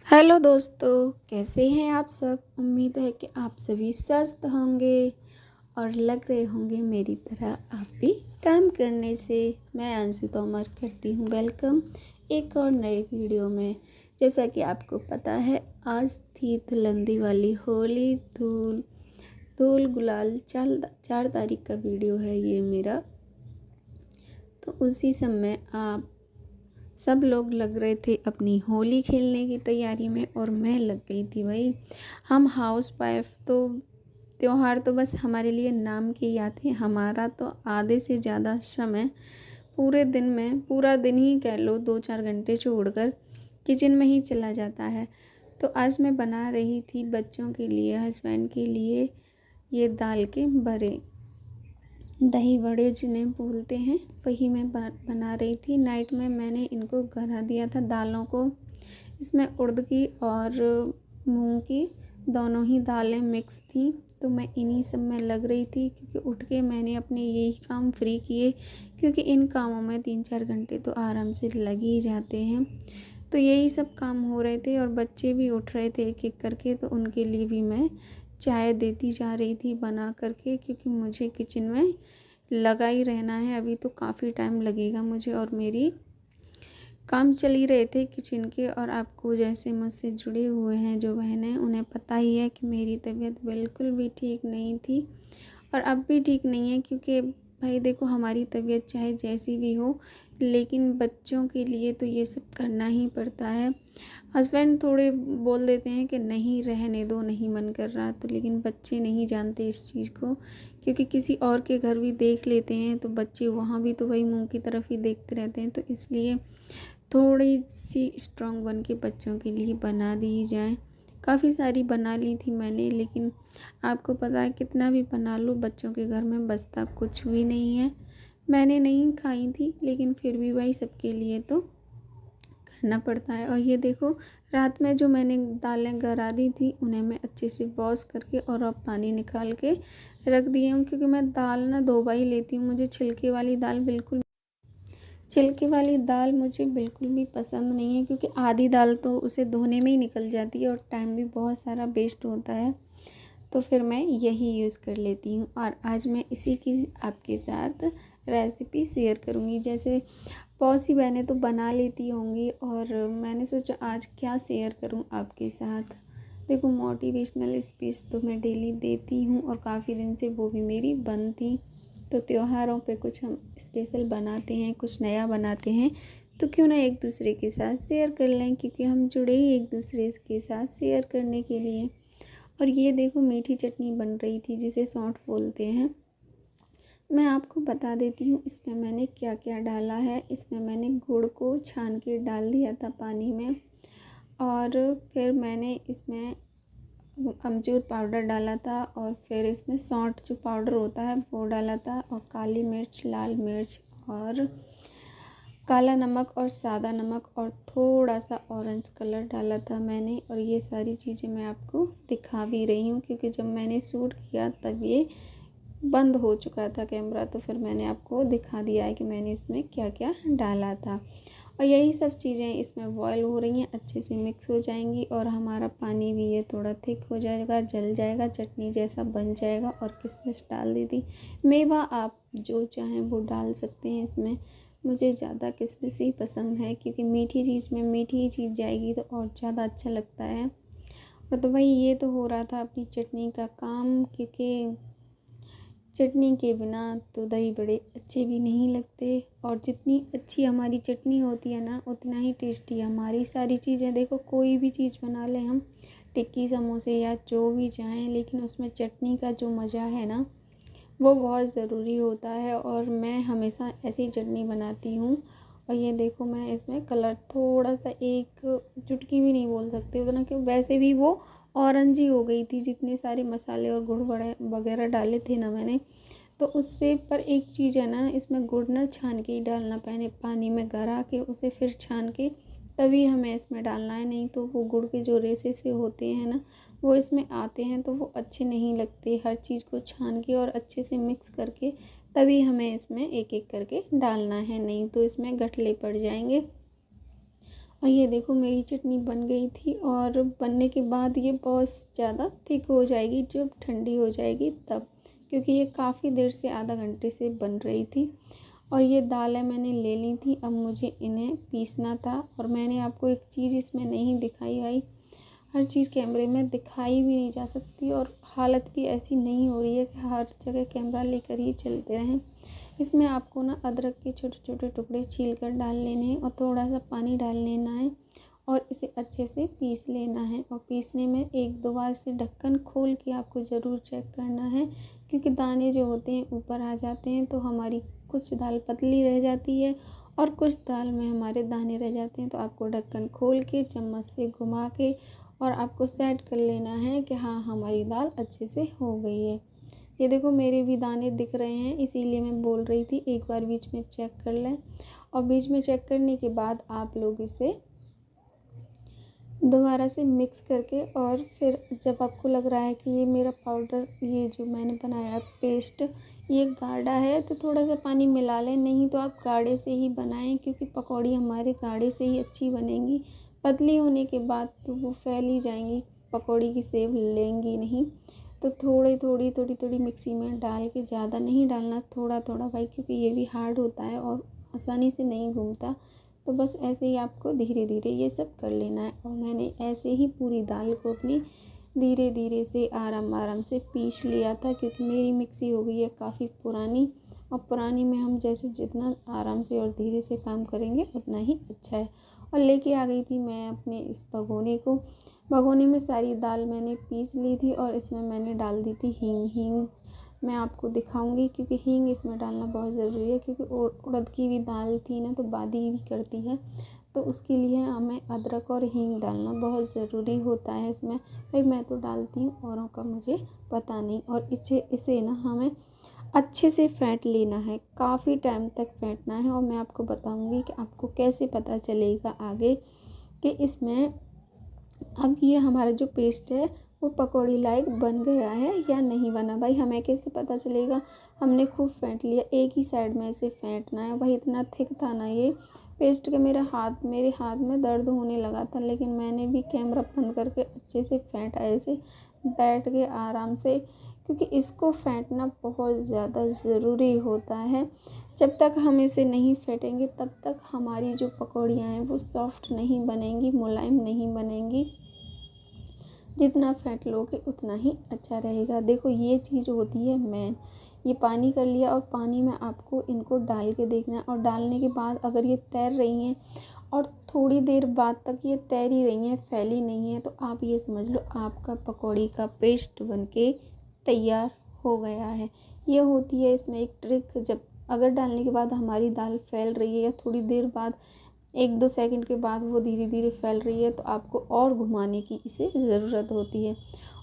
Hello दोस्तों, कैसे हैं आप सब। उम्मीद है कि आप सभी स्वस्थ होंगे और लग रहे होंगे मेरी तरह आप भी काम करने से। मैं अंशु तोमर करती हूँ वेलकम एक और नए वीडियो में। जैसा कि आपको पता है, आज थी धुलंदी वाली होली। धूल धूल गुलाल 4 तारीख का वीडियो है ये मेरा। तो उसी समय आप सब लोग लग रहे थे अपनी होली खेलने की तैयारी में और मैं लग गई थी भाई। हम हाउस वाइफ तो त्योहार तो बस हमारे लिए नाम के याद है। हमारा तो आधे से ज़्यादा समय पूरे दिन में, पूरा दिन ही कह लो, 2-4 घंटे छोड़कर किचन में ही चला जाता है। तो आज मैं बना रही थी बच्चों के लिए, हस्बैंड के लिए ये दाल के बड़े, दही बड़े जिन्हें बोलते हैं, वही मैं बना रही थी। नाइट में मैंने इनको गला दिया था दालों को। इसमें उड़द की और मूंग की दोनों ही दालें मिक्स थी। तो मैं इन्हीं सब में लग रही थी क्योंकि उठ के मैंने अपने यही काम फ्री किए, क्योंकि इन कामों में 3-4 घंटे तो आराम से लग ही जाते हैं। तो यही सब काम हो रहे थे और बच्चे भी उठ रहे थे एक एक करके। तो उनके लिए भी मैं चाय देती जा रही थी बना करके, क्योंकि मुझे किचन में लगा ही रहना है। अभी तो काफ़ी टाइम लगेगा मुझे, और मेरी काम चल ही रहे थे किचन के। और आपको जैसे मुझसे जुड़े हुए हैं जो बहनें, उन्हें पता ही है कि मेरी तबीयत बिल्कुल भी ठीक नहीं थी और अब भी ठीक नहीं है। क्योंकि भाई देखो, हमारी तबीयत चाहे जैसी भी हो, लेकिन बच्चों के लिए तो ये सब करना ही पड़ता है। हस्बैंड थोड़े बोल देते हैं कि नहीं रहने दो, नहीं मन कर रहा, तो लेकिन बच्चे नहीं जानते इस चीज़ को। क्योंकि किसी और के घर भी देख लेते हैं तो बच्चे वहाँ भी तो वही मुंह की तरफ ही देखते रहते हैं। तो इसलिए थोड़ी सी स्ट्रॉन्ग बन के बच्चों के लिए बना दी जाए। काफ़ी सारी बना ली थी मैंने, लेकिन आपको पता है कितना भी बना लो बच्चों के घर में बचता कुछ भी नहीं है। मैंने नहीं खाई थी, लेकिन फिर भी भाई सबके लिए तो करना पड़ता है। और ये देखो, रात में जो मैंने दालें गरा दी थी उन्हें मैं अच्छे से वॉश करके और अब पानी निकाल के रख दिए हूँ। क्योंकि मैं दाल ना 2 बार ही लेती हूँ। मुझे छिलके वाली दाल मुझे बिल्कुल भी पसंद नहीं है, क्योंकि आधी दाल तो उसे धोने में ही निकल जाती है और टाइम भी बहुत सारा वेस्ट होता है। तो फिर मैं यही यूज़ कर लेती हूँ। और आज मैं इसी की आपके साथ रेसिपी शेयर करूँगी। जैसे बहुत सी बहनें तो बना लेती होंगी, और मैंने सोचा आज क्या शेयर करूँ आपके साथ। देखो, मोटिवेशनल स्पीच तो मैं डेली देती हूँ और काफ़ी दिन से वो भी मेरी बंद थी। तो त्योहारों पे कुछ हम स्पेशल बनाते हैं, कुछ नया बनाते हैं, तो क्यों ना एक दूसरे के साथ शेयर कर लें, क्योंकि हम जुड़े ही एक दूसरे के साथ शेयर करने के लिए। और ये देखो, मीठी चटनी बन रही थी जिसे सौंठ बोलते हैं। मैं आपको बता देती हूँ इसमें मैंने क्या क्या डाला है। इसमें मैंने गुड़ को छान के डाल दिया था पानी में, और फिर मैंने इसमें अमचूर पाउडर डाला था, और फिर इसमें सौंठ जो पाउडर होता है वो डाला था, और काली मिर्च, लाल मिर्च और काला नमक और सादा नमक और थोड़ा सा ऑरेंज कलर डाला था मैंने। और ये सारी चीज़ें मैं आपको दिखा भी रही हूँ, क्योंकि जब मैंने शूट किया तब ये बंद हो चुका था कैमरा। तो फिर मैंने आपको दिखा दिया है कि मैंने इसमें क्या क्या डाला था। और यही सब चीज़ें इसमें बॉयल हो रही हैं, अच्छे से मिक्स हो जाएंगी, और हमारा पानी भी ये थोड़ा थिक हो जाएगा, जल जाएगा, चटनी जैसा बन जाएगा। और किशमिश डाल दी थी। मेवा आप जो चाहें वो डाल सकते हैं इसमें। मुझे ज़्यादा किशमिश ही पसंद है, क्योंकि मीठी चीज़ में मीठी ही चीज़ जाएगी तो और ज़्यादा अच्छा लगता है। और तो भाई ये तो हो रहा था अपनी चटनी का काम, क्योंकि चटनी के बिना तो दही बड़े अच्छे भी नहीं लगते। और जितनी अच्छी हमारी चटनी होती है ना, उतना ही टेस्टी हमारी सारी चीज़ें। देखो, कोई भी चीज़ बना लें हम, टिक्की, समोसे या जो भी चाहें, लेकिन उसमें चटनी का जो मज़ा है ना, वो बहुत ज़रूरी होता है। और मैं हमेशा ऐसी ही चटनी बनाती हूँ। और ये देखो, मैं इसमें कलर थोड़ा सा, एक चुटकी भी नहीं बोल सकते उतना, कि वैसे भी वो ऑरेंज ही हो गई थी, जितने सारे मसाले और गुड़ वगैरह डाले थे ना मैंने। तो उससे पर एक चीज़ है ना, इसमें गुड़ ना छान के ही डालना, पहले पानी में गरा के उसे फिर छान के तभी हमें इसमें डालना है। नहीं तो वो गुड़ के जो रेसे से होते हैं ना, वो इसमें आते हैं तो वो अच्छे नहीं लगते। हर चीज़ को छान के और अच्छे से मिक्स करके तभी हमें इसमें एक एक करके डालना है, नहीं तो इसमें गठले पड़ जाएंगे। और ये देखो मेरी चटनी बन गई थी, और बनने के बाद ये बहुत ज़्यादा थिक हो जाएगी जब ठंडी हो जाएगी तब, क्योंकि ये काफ़ी देर से, आधा घंटे से बन रही थी। और ये दालें मैंने ले ली थी, अब मुझे इन्हें पीसना था। और मैंने आपको एक चीज़ इसमें नहीं दिखाई भाई, हर चीज़ कैमरे में दिखाई भी नहीं जा सकती, और हालत भी ऐसी नहीं हो रही है कि हर जगह कैमरा लेकर ही चलते रहें। इसमें आपको ना अदरक के छोटे छोटे टुकड़े छील कर डाल लेने हैं, और थोड़ा सा पानी डाल लेना है, और इसे अच्छे से पीस लेना है। और पीसने में एक दो बार से ढक्कन खोल के आपको ज़रूर चेक करना है, क्योंकि दाने जो होते हैं ऊपर आ जाते हैं, तो हमारी कुछ दाल पतली रह जाती है और कुछ दाल में हमारे दाने रह जाते हैं। तो आपको ढक्कन खोल के चम्मच से घुमा के और आपको सेट कर लेना है कि हाँ, हमारी दाल अच्छे से हो गई है। ये देखो मेरे भी दाने दिख रहे हैं, इसीलिए मैं बोल रही थी एक बार बीच में चेक कर लें। और बीच में चेक करने के बाद आप लोग इसे दोबारा से मिक्स करके, और फिर जब आपको लग रहा है कि ये मेरा पाउडर, ये जो मैंने बनाया पेस्ट, ये गाढ़ा है, तो थोड़ा सा पानी मिला लें। नहीं तो आप गाढ़े से ही बनाएं, क्योंकि पकौड़ी हमारे गाढ़े से ही अच्छी बनेंगी। पतली होने के बाद तो वो फैल ही जाएंगी, पकौड़ी की शेप लेंगी नहीं। तो थोड़ी मिक्सी में डाल के, ज़्यादा नहीं डालना, थोड़ा थोड़ा भाई, क्योंकि ये भी हार्ड होता है और आसानी से नहीं घूमता। तो बस ऐसे ही आपको धीरे धीरे ये सब कर लेना है। और मैंने ऐसे ही पूरी दाल को अपनी धीरे धीरे से आराम आराम से पीस लिया था, क्योंकि मेरी मिक्सी हो गई है काफ़ी पुरानी, और पुरानी में हम जैसे जितना आराम से और धीरे से काम करेंगे उतना ही अच्छा है। और लेके आ गई थी मैं अपने इस भगोने को। भगोने में सारी दाल मैंने पीस ली थी, और इसमें मैंने डाल दी थी हींग। हींग मैं आपको दिखाऊंगी, क्योंकि हींग इसमें डालना बहुत ज़रूरी है, क्योंकि उड़द की भी दाल थी ना, तो बादी भी करती है, तो उसके लिए हमें अदरक और हींग डालना बहुत ज़रूरी होता है इसमें। भाई मैं तो डालती हूँ, औरों का मुझे पता नहीं। और इसे ना हमें अच्छे से फेंट लेना है, काफ़ी टाइम तक फेंटना है। और मैं आपको बताऊंगी कि आपको कैसे पता चलेगा आगे कि इसमें अब ये हमारा जो पेस्ट है वो पकौड़ी लायक बन गया है या नहीं बना। भाई हमें कैसे पता चलेगा, हमने खूब फेंट लिया, एक ही साइड में इसे फेंटना है। भाई इतना थिक था ना ये पेस्ट के मेरे हाथ में दर्द होने लगा था, लेकिन मैंने भी कैमरा बंद करके अच्छे से फेंटा ऐसे बैठ के आराम से, क्योंकि इसको फेंटना बहुत ज़्यादा ज़रूरी होता है। जब तक हम इसे नहीं फेंटेंगे तब तक हमारी जो पकौड़ियाँ हैं वो सॉफ्ट नहीं बनेंगी, मुलायम नहीं बनेंगी। जितना फेंट लोगे उतना ही अच्छा रहेगा। देखो ये चीज़ होती है मेन। ये पानी कर लिया, और पानी में आपको इनको डाल के देखना है, और डालने के बाद अगर ये तैर रही हैं और थोड़ी देर बाद तक ये तैर ही रही हैं, फैली नहीं है, तो आप ये समझ लो आपका पकौड़ी का पेस्ट बनके तैयार हो गया है। ये होती है इसमें एक ट्रिक, जब अगर डालने के बाद हमारी दाल फैल रही है, या थोड़ी देर बाद 1-2 सेकंड के बाद वो धीरे धीरे फैल रही है, तो आपको और घुमाने की इसे ज़रूरत होती है।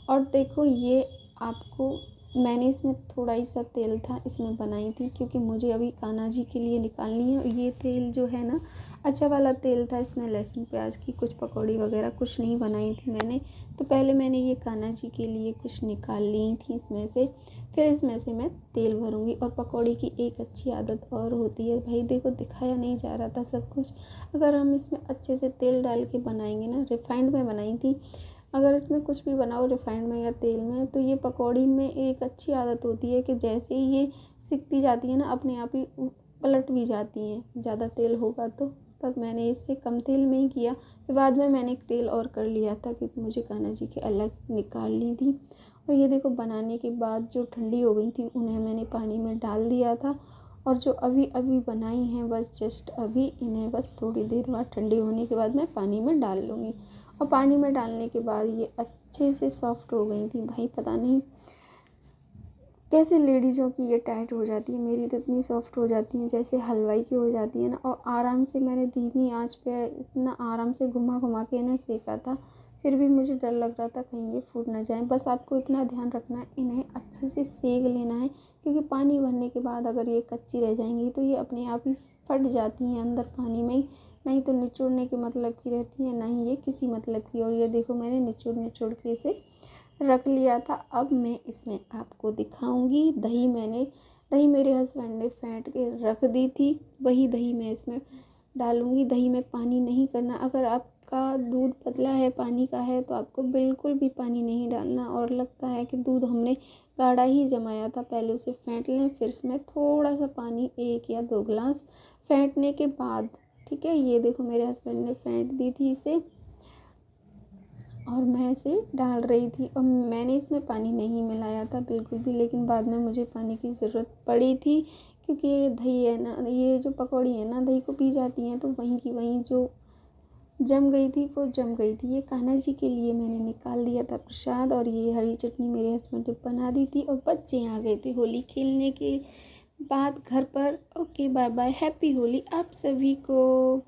और देखो ये आपको, मैंने इसमें थोड़ा ही सा तेल था इसमें बनाई थी, क्योंकि मुझे अभी कान्हा जी के लिए निकालनी है। और ये तेल जो है ना, अच्छा वाला तेल था, इसमें लहसुन प्याज की कुछ पकौड़ी वगैरह कुछ नहीं बनाई थी मैंने। तो पहले मैंने ये कान्हा जी के लिए कुछ निकाल ली थी इसमें से, फिर इसमें से मैं तेल भरूँगी। और पकौड़ी की एक अच्छी आदत और होती है भाई, देखो दिखाया नहीं जा रहा था सब कुछ, अगर हम इसमें अच्छे से तेल डाल के बनाएंगे ना, रिफाइंड में बनाई थी, अगर इसमें कुछ भी बनाओ रिफाइंड में या तेल में, तो ये पकौड़ी में एक अच्छी आदत होती है कि जैसे ही ये सिकती जाती है ना, अपने आप ही पलट भी जाती हैं, ज़्यादा तेल होगा तो। पर मैंने इससे कम तेल में ही किया, फिर बाद में मैंने एक तेल और कर लिया था, क्योंकि मुझे कान्हा जी के अलग निकालनी थी। और ये देखो बनाने के बाद जो ठंडी हो गई थी, उन्हें मैंने पानी में डाल दिया था। और जो अभी अभी बनाई हैं बस जस्ट अभी, इन्हें बस थोड़ी देर बाद ठंडी होने के बाद मैं पानी में डाल लूँगी। और पानी में डालने के बाद ये अच्छे से सॉफ्ट हो गई थी भाई, पता नहीं कैसे लेडीज़ों की ये टाइट हो जाती है, मेरी तो इतनी सॉफ्ट हो जाती हैं जैसे हलवाई की हो जाती है ना। और आराम से मैंने धीमी आंच पे इतना आराम से घुमा घुमा के इन्हें सेका था, फिर भी मुझे डर लग रहा था कहीं ये फूट ना जाए। बस आपको इतना ध्यान रखना है, इन्हें अच्छे से सेक लेना है, क्योंकि पानी भरने के बाद अगर ये कच्ची रह जाएंगी तो ये अपने आप ही फट जाती हैं अंदर पानी में ही, नहीं तो निचोड़ने के मतलब की रहती है, ना ही ये किसी मतलब की। और ये देखो मैंने निचोड़ निचोड़ के इसे रख लिया था। अब मैं इसमें आपको दिखाऊंगी दही मेरे हस्बैंड ने फेंट के रख दी थी, वही दही मैं इसमें डालूँगी। दही में पानी नहीं करना। अगर आपका दूध पतला है, पानी का है, तो आपको बिल्कुल भी पानी नहीं डालना। और लगता है कि दूध हमने गाढ़ा ही जमाया था, पहले उसे फेंट लें, फिर इसमें थोड़ा सा पानी 1 या 2 गिलास फेंटने के बाद, ठीक है। ये देखो मेरे हस्बैंड ने फेंट दी थी इसे और मैं इसे डाल रही थी, और मैंने इसमें पानी नहीं मिलाया था बिल्कुल भी, लेकिन बाद में मुझे पानी की ज़रूरत पड़ी थी, क्योंकि ये दही है ना, ये जो पकौड़ी है ना, दही को पी जाती हैं, तो वहीं की वहीं जो जम गई थी वो जम गई थी। ये कान्हा जी के लिए मैंने निकाल दिया था प्रसाद, और ये हरी चटनी मेरे हस्बैंड ने बना दी थी, और बच्चे आ गए थे होली खेलने के बाद घर पर। Okay, bye bye, happy Holi आप सभी को।